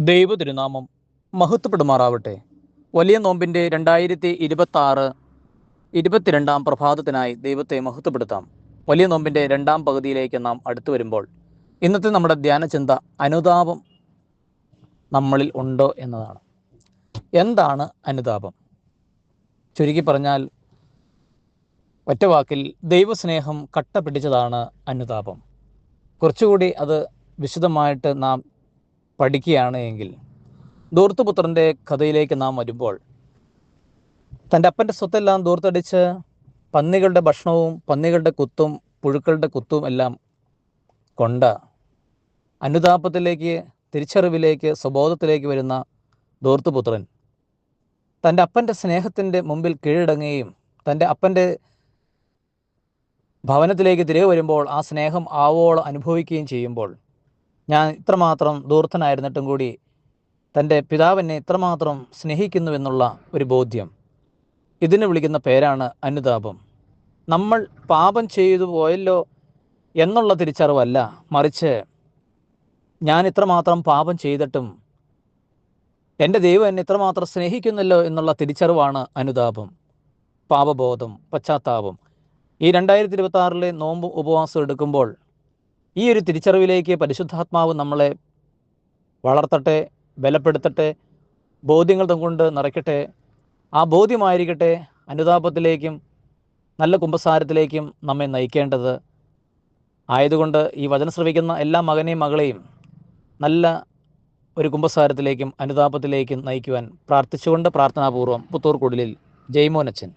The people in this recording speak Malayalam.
ദൈവ തിരുനാമം മഹത്വപ്പെടുമാറാവട്ടെ. വലിയ നോമ്പിൻ്റെ 2026 22 പ്രഭാതത്തിനായി ദൈവത്തെ മഹത്വപ്പെടുത്താം. വലിയ നോമ്പിൻ്റെ 2 പകുതിയിലേക്ക് നാം അടുത്തു വരുമ്പോൾ ഇന്നത്തെ നമ്മുടെ ധ്യാന ചിന്ത അനുതാപം നമ്മളിൽ ഉണ്ടോ എന്നതാണ്. എന്താണ് അനുതാപം? ചുരുക്കി പറഞ്ഞാൽ ഒറ്റ വാക്കിൽ ദൈവസ്നേഹം കട്ട പിടിച്ചതാണ് അനുതാപം. കുറച്ചുകൂടി അത് വിശദമായിട്ട് നാം പഠിക്കുകയാണ് എങ്കിൽ ധൂർത്തുപുത്രൻ്റെ കഥയിലേക്ക് നാം വരുമ്പോൾ തൻ്റെ അപ്പൻ്റെ സ്വത്തെല്ലാം ധൂർത്തടിച്ച് പന്നികളുടെ ഭക്ഷണവും പന്നികളുടെ കുത്തും പുഴുക്കളുടെ കുത്തും എല്ലാം കൊണ്ട് അനുതാപത്തിലേക്ക്, തിരിച്ചറിവിലേക്ക്, സ്വബോധത്തിലേക്ക് വരുന്ന ധൂർത്തുപുത്രൻ തൻ്റെ അപ്പൻ്റെ സ്നേഹത്തിൻ്റെ മുമ്പിൽ കീഴടങ്ങുകയും തൻ്റെ അപ്പൻ്റെ ഭവനത്തിലേക്ക് തിരികെ വരുമ്പോൾ ആ സ്നേഹം ആവോളം അനുഭവിക്കുകയും ചെയ്യുമ്പോൾ, ഞാൻ ഇത്രമാത്രം ധൂർത്തനായിരുന്നിട്ടും കൂടി തൻ്റെ പിതാവിനെ ഇത്രമാത്രം സ്നേഹിക്കുന്നുവെന്നുള്ള ഒരു ബോധ്യം, ഇതിന് വിളിക്കുന്ന പേരാണ് അനുതാപം. നമ്മൾ പാപം ചെയ്തു പോയല്ലോ എന്നുള്ള തിരിച്ചറിവല്ല, മറിച്ച് ഞാൻ ഇത്രമാത്രം പാപം ചെയ്തിട്ടും എൻ്റെ ദൈവം എന്നെ ഇത്രമാത്രം സ്നേഹിക്കുന്നല്ലോ എന്നുള്ള തിരിച്ചറിവാണ് അനുതാപം, പാപബോധം, പശ്ചാത്താപം. ഈ 2026 നോമ്പ് ഉപവാസം എടുക്കുമ്പോൾ ഈ ഒരു തിരിച്ചറിവിലേക്ക് പരിശുദ്ധാത്മാവ് നമ്മളെ വളർത്തട്ടെ, ബലപ്പെടുത്തട്ടെ, ബോധ്യങ്ങൾ കൊണ്ട് നിറയ്ക്കട്ടെ. ആ ബോധ്യമായിരിക്കട്ടെ അനുതാപത്തിലേക്കും നല്ല കുമ്പസാരത്തിലേക്കും നമ്മെ നയിക്കേണ്ടത്. ആയതുകൊണ്ട് ഈ വചനം ശ്രവിക്കുന്ന എല്ലാ മകനെയും മകളെയും നല്ല ഒരു കുമ്പസാരത്തിലേക്കും അനുതാപത്തിലേക്കും നയിക്കുവാൻ പ്രാർത്ഥിച്ചുകൊണ്ട് പ്രാർത്ഥനാപൂർവ്വം പുത്തൂർ കുടിലിൽ ജയ്മോനച്ചൻ.